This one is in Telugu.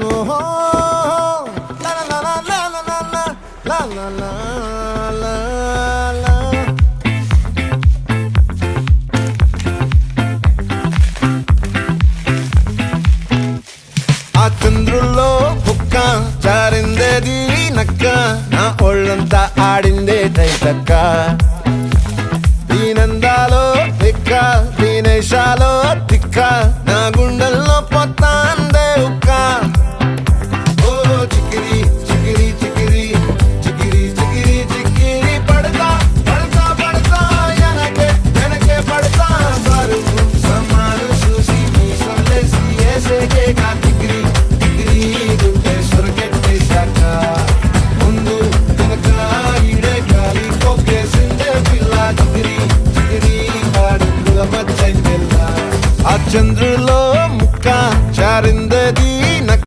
ఓహో, లా లా లా లా లా లా లా లా లా లా లా. ఆ చంద్రుల్లో బుక్క జారిందేది నక్క, నా ఒళ్ళంతా ఆడిందే తైతక్క.